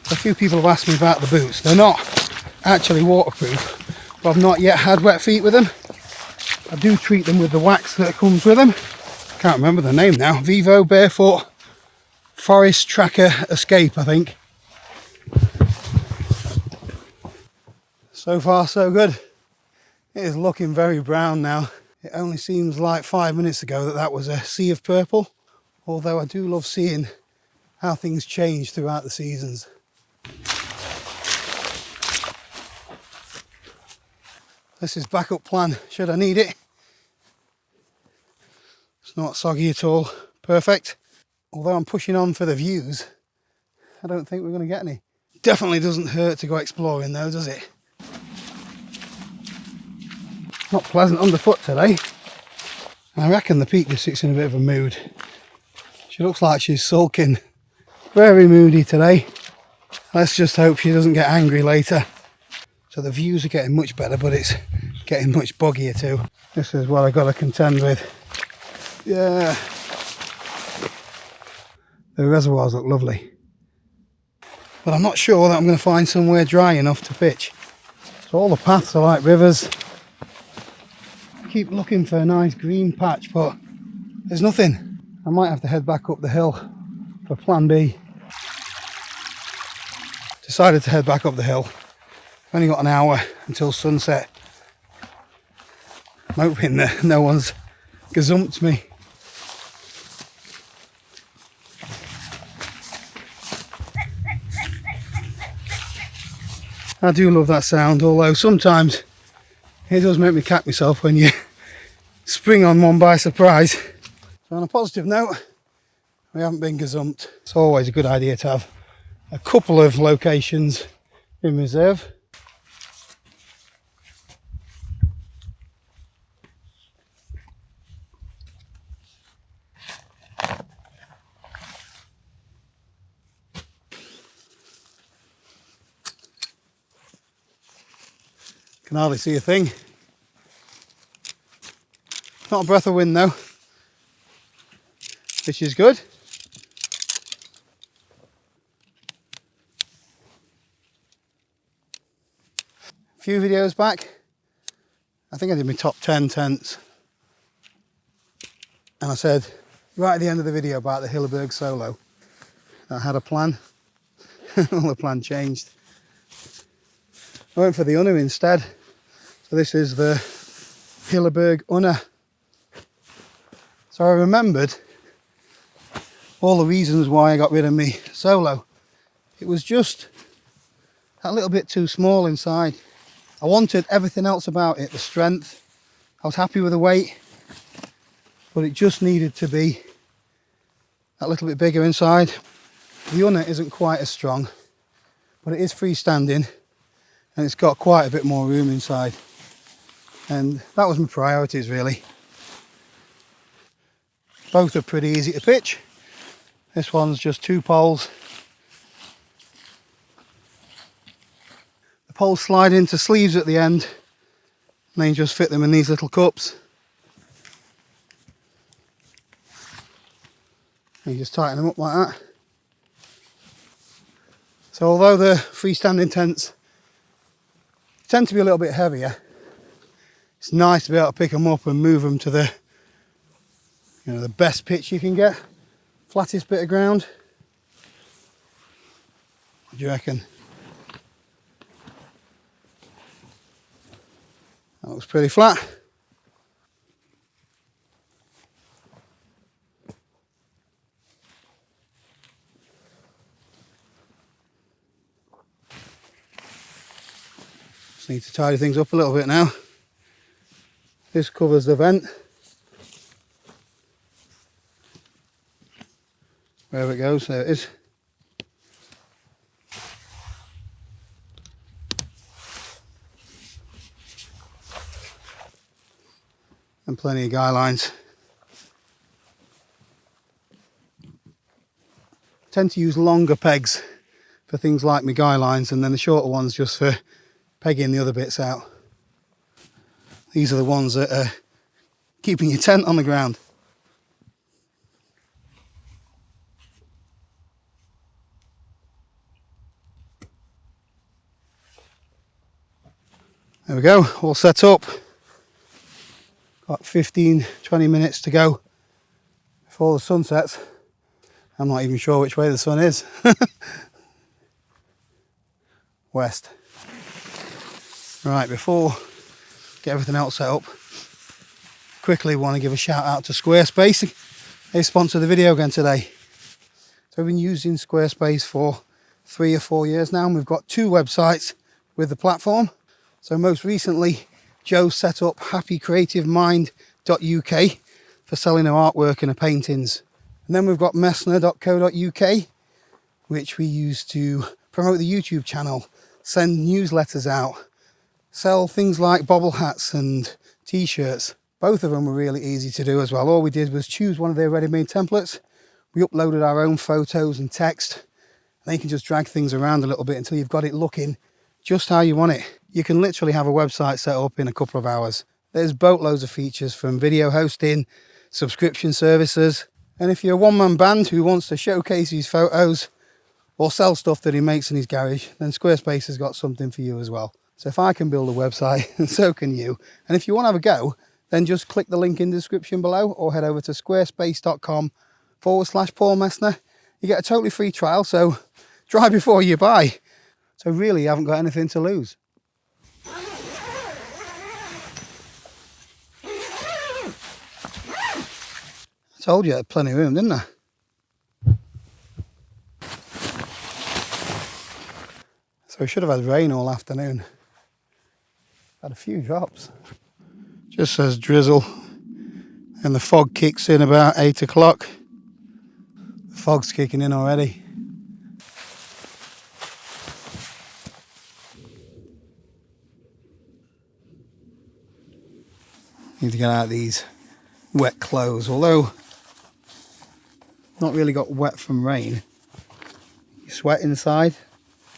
A few people have asked me about the boots. They're not actually waterproof, but I've not yet had wet feet with them. I do treat them with the wax that comes with them. Can't remember the name now. Vivo Barefoot Forest Tracker Escape, I think. So far so good. It is looking very brown now. It only seems like 5 minutes ago that that was a sea of purple, although I do love seeing how things change throughout the seasons. This is backup plan should I need it. It's not soggy at all, perfect. Although I'm pushing on for the views, I don't think we're going to get any. Definitely doesn't hurt to go exploring though, does it? Not pleasant underfoot today. I reckon the Peak District's in a bit of a mood. She looks like she's sulking. Very moody today. Let's just hope she doesn't get angry later. So the views are getting much better, but it's getting much boggier too. This is what I've got to contend with. Yeah. The reservoirs look lovely. But I'm not sure that I'm going to find somewhere dry enough to pitch. So all the paths are like rivers. I keep looking for a nice green patch, but there's nothing. I might have to head back up the hill for plan B. Decided to head back up the hill. I've only got an hour until sunset. I'm hoping that no one's gazumped me. I do love that sound, although sometimes it does make me cack myself when you spring on one by surprise. So on a positive note, we haven't been gazumped. It's always a good idea to have a couple of locations in reserve. Can hardly see a thing. Not a breath of wind though, which is good. A few videos back, I think I did my top 10 tents, and I said right at the end of the video about the Hilleberg Solo, I had a plan. Well, the plan changed. I went for the Unna instead. So this is the Hilleberg Unna. So I remembered all the reasons why I got rid of me Solo. It was just a little bit too small inside. I wanted everything else about it, the strength. I was happy with the weight, but it just needed to be a little bit bigger inside. The Unna isn't quite as strong, but it is freestanding and it's got quite a bit more room inside. And that was my priorities really. Both are pretty easy to pitch. This one's just 2 poles. The poles slide into sleeves at the end, and then you just fit them in these little cups. And you just tighten them up like that. So although the freestanding tents tend to be a little bit heavier, it's nice to be able to pick them up and move them to the, the best pitch you can get, flattest bit of ground. What do you reckon? That looks pretty flat. Just need to tidy things up a little bit now. This covers the vent. Wherever it goes, there it is. And plenty of guy lines. I tend to use longer pegs for things like my guy lines, and then the shorter ones just for pegging the other bits out. These are the ones that are keeping your tent on the ground. There we go, all set up. Got 15-20 minutes to go before the sun sets. I'm not even sure which way the sun is. West. Right, before get everything else set up, quickly want to give a shout out to Squarespace. They sponsored the video again today. So we've been using Squarespace for 3 or 4 years now, and we've got 2 websites with the platform. So most recently, Joe set up happycreativemind.uk for selling her artwork and her paintings. And then we've got Messner.co.uk, which we use to promote the YouTube channel, send newsletters out, sell things like bobble hats and t-shirts. Both of them were really easy to do as well. All we did was choose one of their ready-made templates. We uploaded our own photos and text, and then you can just drag things around a little bit until you've got it looking just how you want it. You can literally have a website set up in a couple of hours. There's boatloads of features, from video hosting, subscription services, and if you're a one-man band who wants to showcase his photos or sell stuff that he makes in his garage, then Squarespace has got something for you as well. So if I can build a website, and so can you. And if you want to have a go, then just click the link in the description below or head over to squarespace.com/Paul Messner. You get a totally free trial, so try before you buy. So really, you haven't got anything to lose. I told you I had plenty of room, didn't I? So we should have had rain all afternoon. Had a few drops. Just says drizzle, and the fog kicks in about 8 o'clock. The fog's kicking in already. Need to get out these wet clothes, although not really got wet from rain. You sweat inside,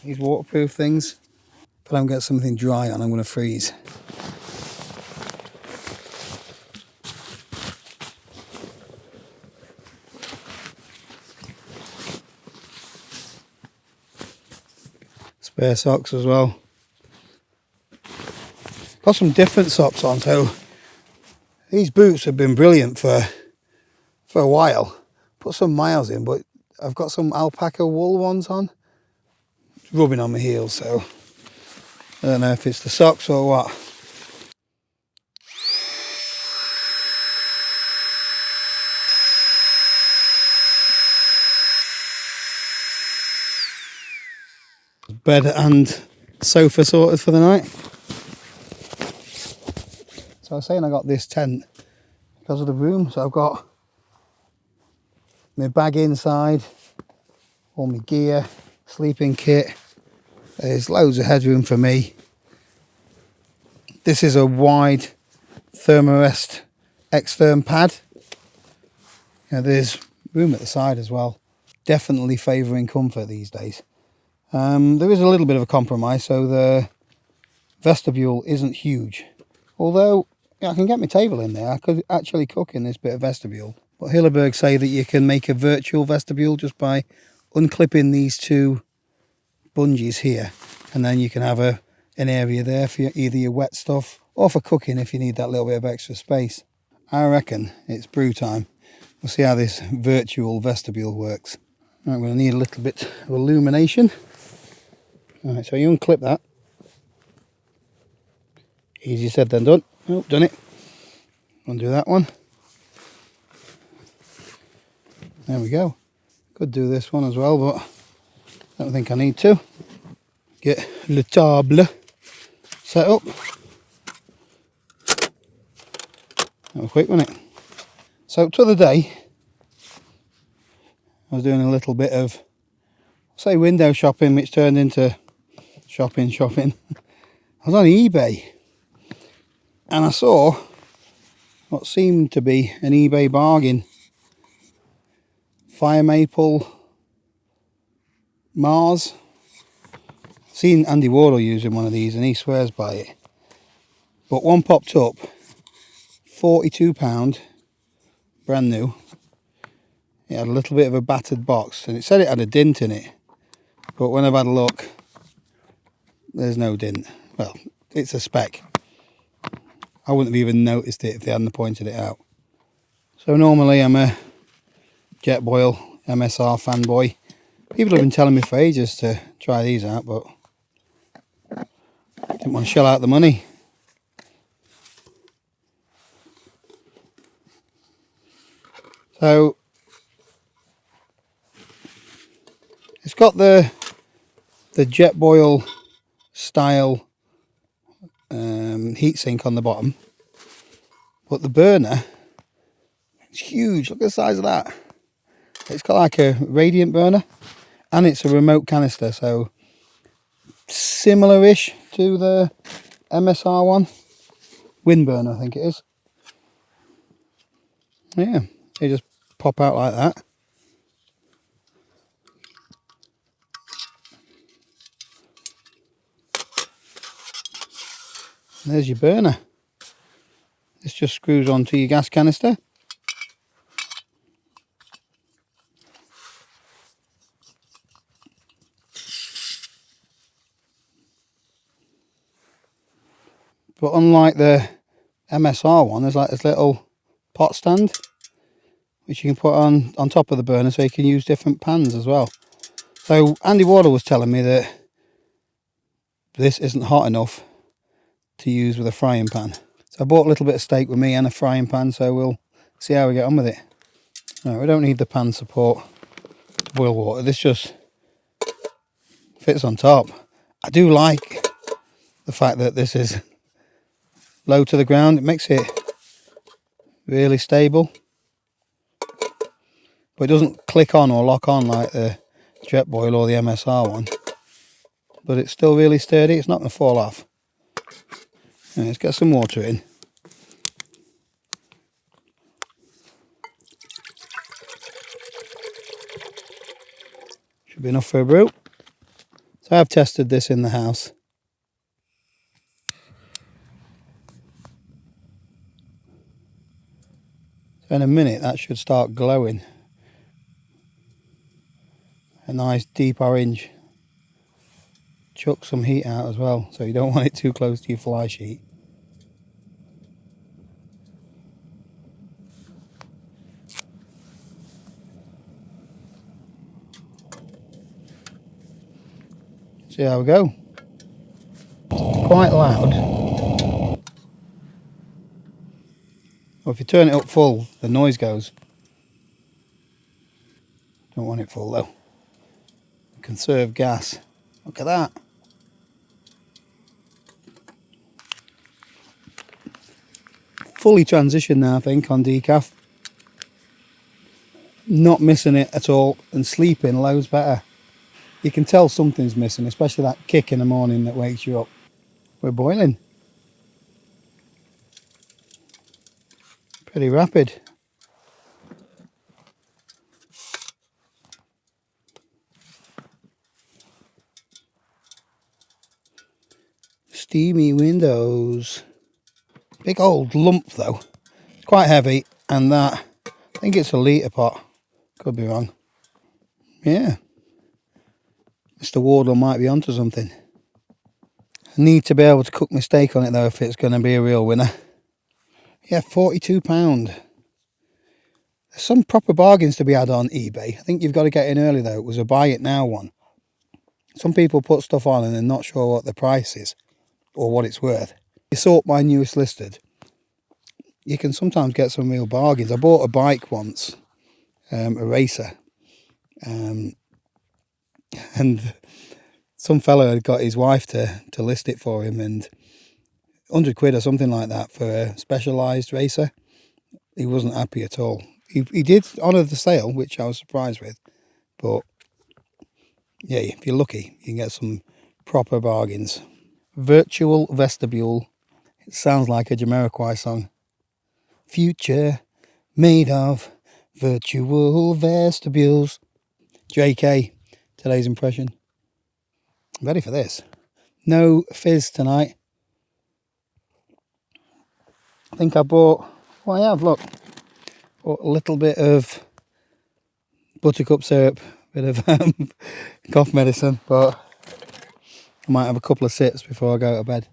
these waterproof things. If I don't get something dry on, I'm going to freeze. Spare socks as well. Got some different socks on, so these boots have been brilliant for a while. Put some miles in, but I've got some alpaca wool ones on. It's rubbing on my heels, so I don't know if it's the socks or what. Bed and sofa sorted for the night. So I was saying I got this tent because of the room. So I've got my bag inside, all my gear, sleeping kit. There's loads of headroom for me. This is a wide Thermarest X-Therm pad. There's room at the side as well. Definitely favouring comfort these days. There is a little bit of a compromise, so the vestibule isn't huge. Although I can get my table in there, I could actually cook in this bit of vestibule. But Hilleberg say that you can make a virtual vestibule just by unclipping these 2 bungees here, and then you can have an area there for either your wet stuff or for cooking if you need that little bit of extra space. I reckon it's brew time. We'll see how this virtual vestibule works. Right, we're going to need a little bit of illumination. Alright, so you unclip that. Easier said than done. Oh, done it. Undo that one. There we go. Could do this one as well, but I don't think I need to. Get le table set up. That was quick, wasn't it? So to the day, I was doing a little bit of, say, window shopping, which turned into shopping. I was on eBay and I saw what seemed to be an eBay bargain. Fire maple Mars. I've seen Andy Warhol using one of these and he swears by it. But one popped up, £42, brand new. It had a little bit of a battered box and it said it had a dint in it. But when I've had a look, there's no dint. Well, it's a spec. I wouldn't have even noticed it if they hadn't pointed it out. So normally I'm a Jetboil MSR fanboy. People have been telling me for ages to try these out, but I didn't want to shell out the money. So it's got the Jetboil style heatsink on the bottom, but the burner, it's huge. Look at the size of that. It's got like a radiant burner, and it's a remote canister, so similar-ish to the MSR one. Wind burner, I think it is. Yeah, they just pop out like that. And there's your burner. This just screws onto your gas canister. But unlike the MSR one, there's like this little pot stand which you can put on top of the burner, so you can use different pans as well. So Andy Warder was telling me that this isn't hot enough to use with a frying pan. So I bought a little bit of steak with me and a frying pan, so we'll see how we get on with it. No, we don't need the pan support to boil water. This just fits on top. I do like the fact that this is low to the ground. It makes it really stable, but it doesn't click on or lock on like the Jetboil or the MSR one. But it's still really sturdy. It's not going to fall off. Right, let's get some water in. Should be enough for a brew. So I've tested this in the house. So in a minute that should start glowing. A nice deep orange. Chuck some heat out as well, so you don't want it too close to your fly sheet. See how we go. Quite loud. Well, if you turn it up full, the noise goes. Don't want it full though. Conserve gas. Look at that. Fully transitioned now, I think, on decaf. Not missing it at all, and sleeping loads better. You can tell something's missing, especially that kick in the morning that wakes you up. We're boiling. Pretty rapid. Steamy windows. Big old lump though. It's quite heavy, and that, I think it's a litre pot. Could be wrong. Yeah. Mr. Wardle might be onto something. I need to be able to cook my steak on it though if it's going to be a real winner. Yeah, £42. There's some proper bargains to be had on eBay. I think you've got to get in early though. It was a buy it now one. Some people put stuff on and they're not sure what the price is or what it's worth. You sort my newest listed, you can sometimes get some real bargains. I bought a bike once, a racer, and some fellow had got his wife to list it for him, and £100 or something like that for a Specialized racer. He wasn't happy at all. He did honour the sale, which I was surprised with, but yeah, if you're lucky, you can get some proper bargains. Virtual Vestibule. It sounds like a Jamiroquai song. Future made of virtual vestibules. JK, today's impression. I'm ready for this. No fizz tonight. I think I bought, well I have, look. Bought a little bit of buttercup syrup, bit of cough medicine, but I might have a couple of sips before I go to bed.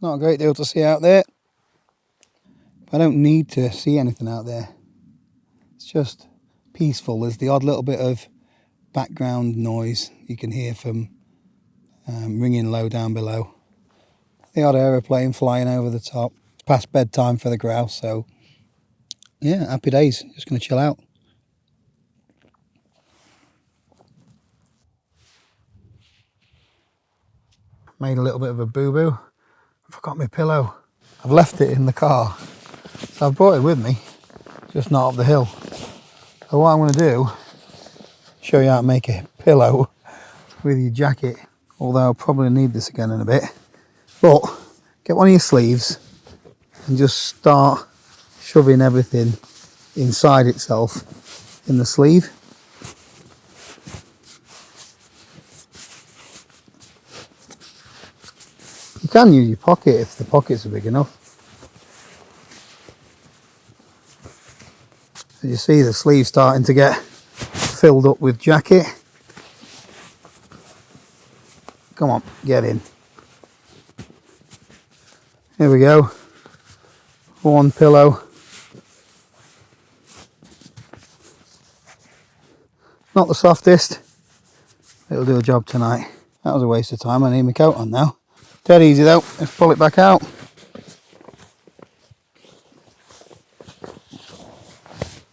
Not a great deal to see out there. I don't need to see anything out there. It's just peaceful. There's the odd little bit of background noise you can hear from ringing low down below. The odd aeroplane flying over the top. It's past bedtime for the grouse, so yeah, happy days. Just going to chill out. Made a little bit of a boo-boo. Forgot my pillow. I've left it in the car, so I've brought it with me, just not up the hill. So what I'm going to do, show you how to make a pillow with your jacket, although I'll probably need this again in a bit. But get one of your sleeves and just start shoving everything inside itself in the sleeve. You can use your pocket if the pockets are big enough. As you see, the sleeve starting to get filled up with jacket. Come on, get in. Here we go. One pillow. Not the softest. It'll do a job tonight. That was a waste of time. I need my coat on now. Dead easy though. Let's pull it back out.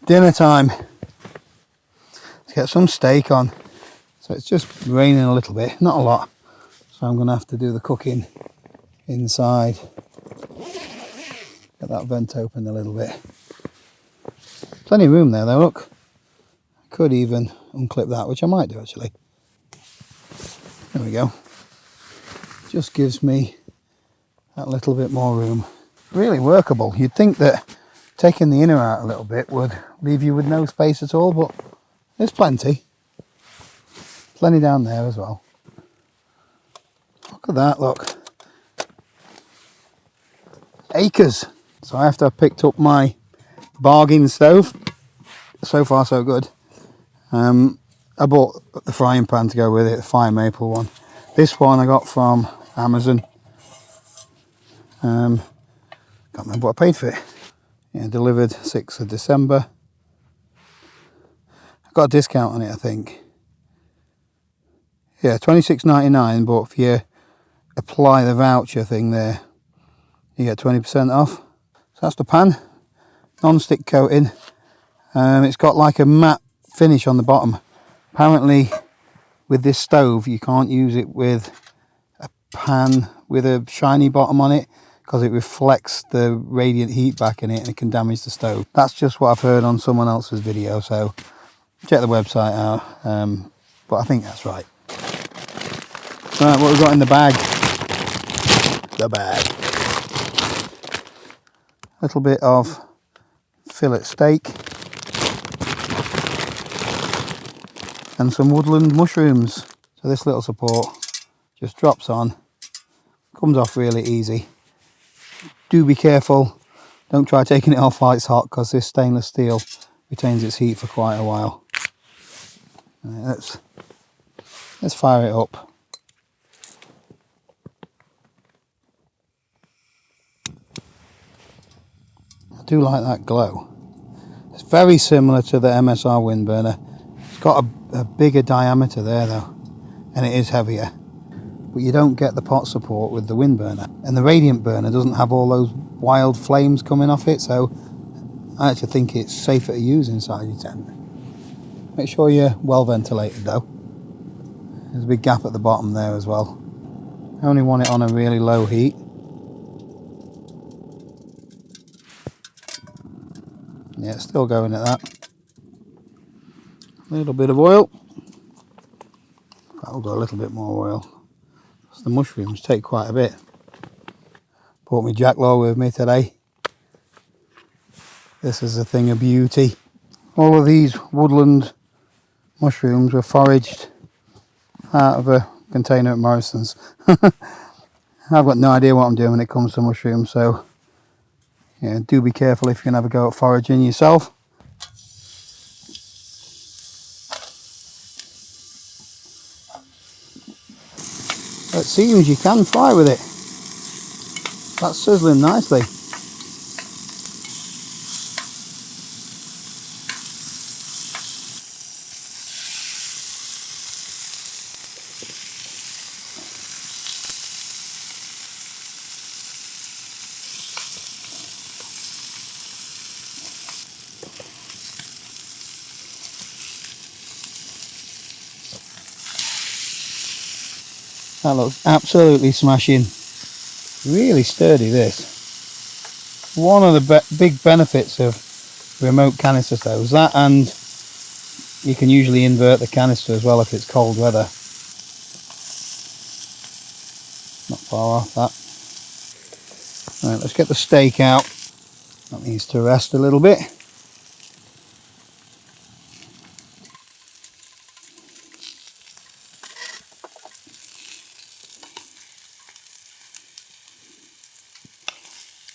Dinner time. Let's get some steak on. So it's just raining a little bit, not a lot. So I'm going to have to do the cooking inside. Get that vent open a little bit. Plenty of room there though, look. I could even unclip that, which I might do actually. There we go. Just gives me that little bit more room. Really workable. You'd think that taking the inner out a little bit would leave you with no space at all, but there's plenty. Plenty down there as well. Look at that, look. Acres. So after I picked up my bargain stove, so far so good. I bought the frying pan to go with it, the fire maple one. This one I got from Amazon. Can't remember what I paid for it. Yeah, delivered 6th of December. I got a discount on it, I think. Yeah, $26.99, but if you apply the voucher thing there, you get 20% off. So that's the pan, non-stick coating. It's got like a matte finish on the bottom. Apparently, with this stove, you can't use it with a pan with a shiny bottom on it because it reflects the radiant heat back in it and it can damage the stove. That's just what I've heard on someone else's video, so check the website out. But I think that's right. Right, what we've got in the bag. The bag. A little bit of fillet steak. And some woodland mushrooms. So this little support just drops on. Comes off really easy. Do be careful. Don't try taking it off while it's hot because this stainless steel retains its heat for quite a while. Right, let's fire it up. I do like that glow. It's very similar to the MSR wind burner. It's got a bigger diameter there though, and it is heavier. But you don't get the pot support with the wind burner. And the radiant burner doesn't have all those wild flames coming off it, so I actually think it's safer to use inside your tent. Make sure you're well ventilated though. There's a big gap at the bottom there as well. I only want it on a really low heat. Yeah, it's still going at that. A little bit of oil. That'll go a little bit more oil. The mushrooms take quite a bit. Brought my jacklaw with me today. This is a thing of beauty. All of these woodland mushrooms were foraged out of a container at Morrison's. I've got no idea what I'm doing when it comes to mushrooms, so yeah, do be careful if you're going to have a go at foraging yourself. It seems you can fly with it. That's sizzling nicely. That looks absolutely smashing. Really sturdy, this. One of the big benefits of remote canister stoves, that, and you can usually invert the canister as well if it's cold weather. Not far off that. Right, let's get the steak out. That needs to rest a little bit.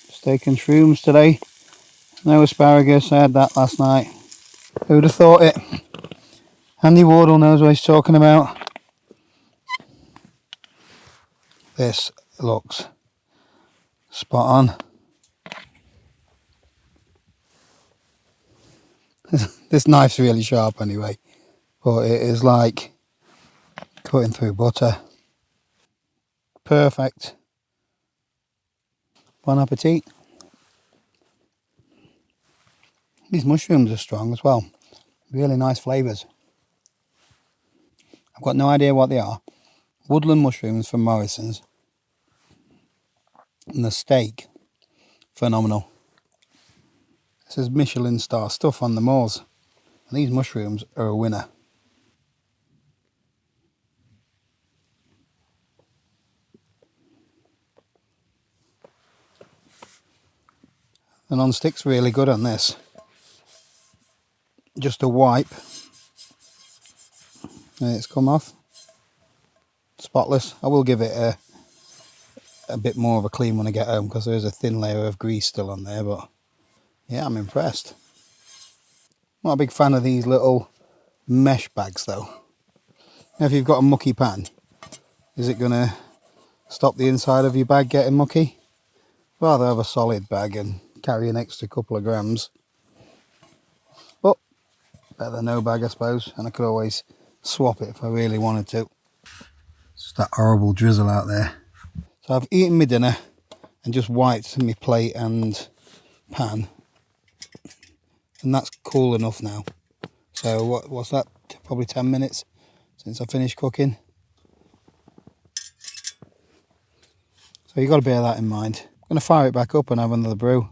Steak and shrooms today. No asparagus, I had that last night. Who'd have thought it? Andy Wardle knows what he's talking about. This looks spot on. This knife's really sharp anyway, but it is like cutting through butter. Perfect. Bon appetit. These mushrooms are strong as well. Really nice flavours. I've got no idea what they are. Woodland mushrooms from Morrison's. And the steak, phenomenal. This is Michelin star stuff on the moors. And these mushrooms are a winner. The non-stick's really good on this. Just a wipe and it's come off. Spotless. I will give it a bit more of a clean when I get home because there is a thin layer of grease still on there, but yeah, I'm impressed. Not a big fan of these little mesh bags though. Now, if you've got a mucky pan, is it going to stop the inside of your bag getting mucky? Rather have a solid bag and carry an extra couple of grams. But better than no bag, I suppose, and I could always swap it if I really wanted to. It's just that horrible drizzle out there. So I've eaten my dinner and just wiped my plate and pan, and that's cool enough now. So what's that? Probably 10 minutes since I finished cooking. So you've got to bear that in mind. I'm going to fire it back up and have another brew.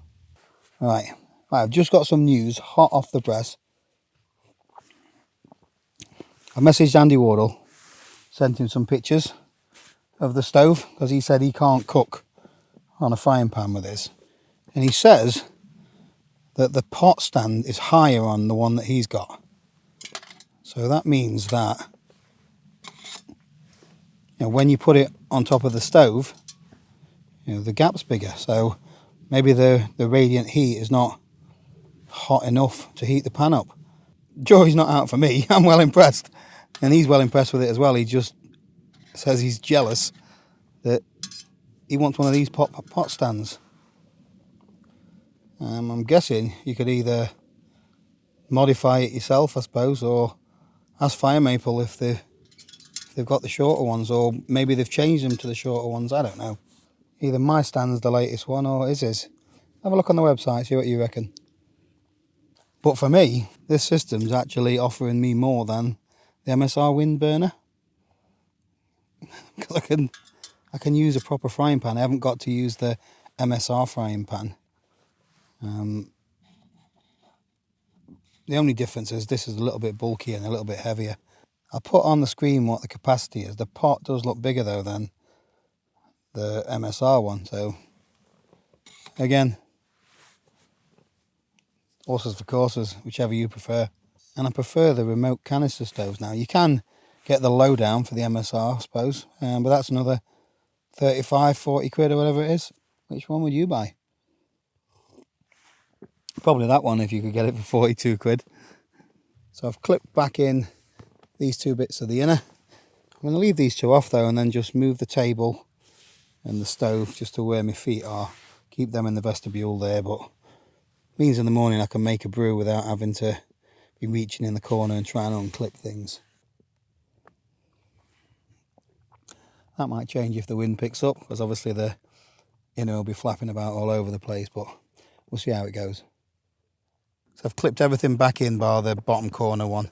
Right, I've just got some news hot off the press. I messaged Andy Wardle, sent him some pictures of the stove because he said he can't cook on a frying pan with this. And he says that the pot stand is higher on the one that he's got. So that means that when you put it on top of the stove, the gap's bigger. So maybe the radiant heat is not hot enough to heat the pan up. Joy's not out for me. I'm well impressed. And he's well impressed with it as well. He just says he's jealous that he wants one of these pot stands. I'm guessing you could either modify it yourself, I suppose, or ask Fire Maple if they've got the shorter ones, or maybe they've changed them to the shorter ones. I don't know. Either my stand's the latest one or his. Have a look on the website, see what you reckon. But for me, this system's actually offering me more than the MSR wind burner. Because I can use a proper frying pan. I haven't got to use the MSR frying pan. The only difference is this is a little bit bulkier and a little bit heavier. I'll put on the screen what the capacity is. The pot does look bigger though than the MSR one. So again, horses for courses, whichever you prefer. And I prefer the remote canister stoves now. You can get the lowdown for the MSR, I suppose, but that's another 35, 40 quid or whatever it is. Which one would you buy? Probably that one if you could get it for 42 quid. So I've clipped back in these two bits of the inner. I'm going to leave these two off though and then just move the table and the stove just to where my feet are. Keep them in the vestibule there, but means in the morning I can make a brew without having to be reaching in the corner and trying to unclip things. That might change if the wind picks up, because obviously the inner will be flapping about all over the place, but we'll see how it goes. So I've clipped everything back in bar the bottom corner one.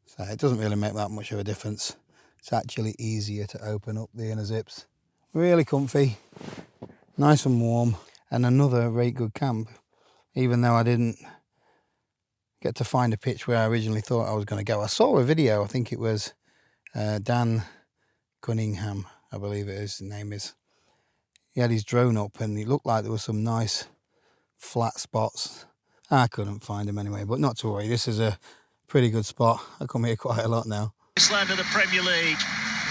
So it doesn't really make that much of a difference. It's actually easier to open up the inner zips. Really comfy, nice and warm, and another very good camp, even though I didn't get to find a pitch where I originally thought I was going to go. I saw a video, I think it was Dan Cunningham, I believe his name is. He had his drone up and it looked like there were some nice flat spots. I couldn't find him anyway, but not to worry. This is a pretty good spot. I come here quite a lot now. This land of the Premier League.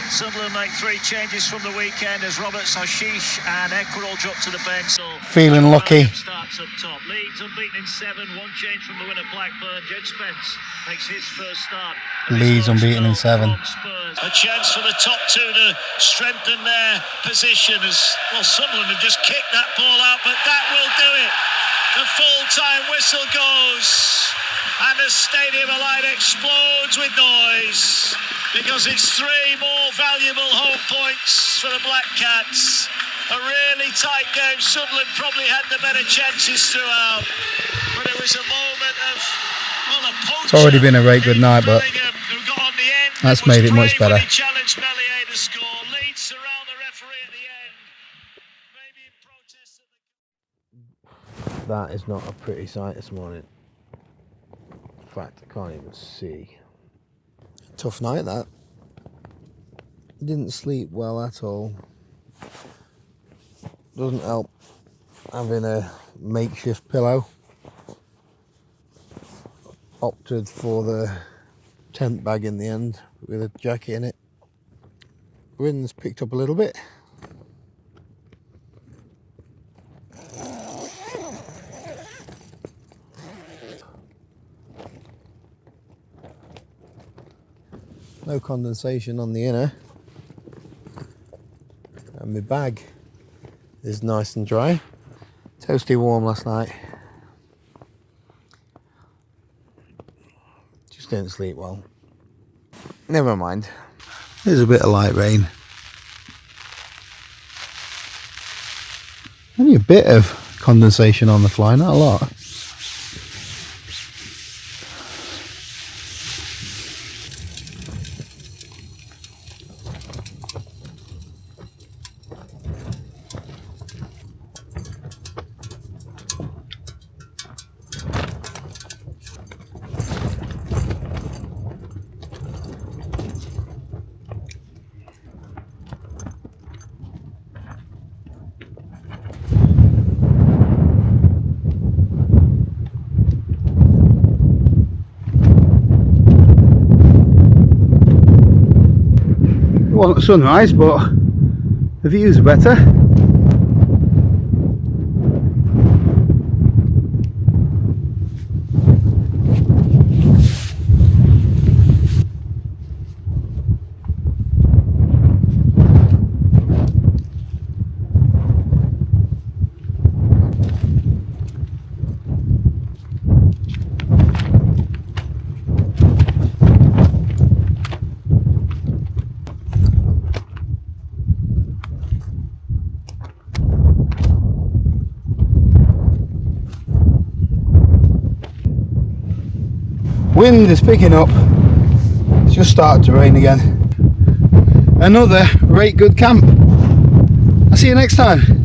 Sunderland make 3 changes from the weekend as Roberts, Hashish and Equerall drop to the bench. Feeling lucky. Starts up top. Leeds unbeaten in 7. 1 change from the winner Blackburn. Jed Spence makes his first start. Leeds unbeaten in 7. A chance for the top 2 to strengthen their position as well. Sunderland have just kicked that ball out, but that will do it. The full-time whistle goes and the Stadium of Light explodes with noise, because it's 3 more valuable home points for the Black Cats. A really tight game. Sunderland probably had the better chances throughout, but it was a moment of, well, a poacher. It's already been a very good night, but that's made it much better. Challenged Mellier to score. Leeds surround the referee at the end. Maybe in protest of the... That is not a pretty sight this morning. In fact, I can't even see. Tough night, that. Didn't sleep well at all. Doesn't help having a makeshift pillow. Opted for the tent bag in the end with a jacket in it. Wind's picked up a little bit. No condensation on the inner, and my bag is nice and dry. Toasty warm last night. Just didn't sleep well. Never mind. There's a bit of light rain. Only a bit of condensation on the fly, not a lot. It wasn't sunrise, but the views are better. Wind is picking up. It's just started to rain again. Another great good camp. I'll see you next time.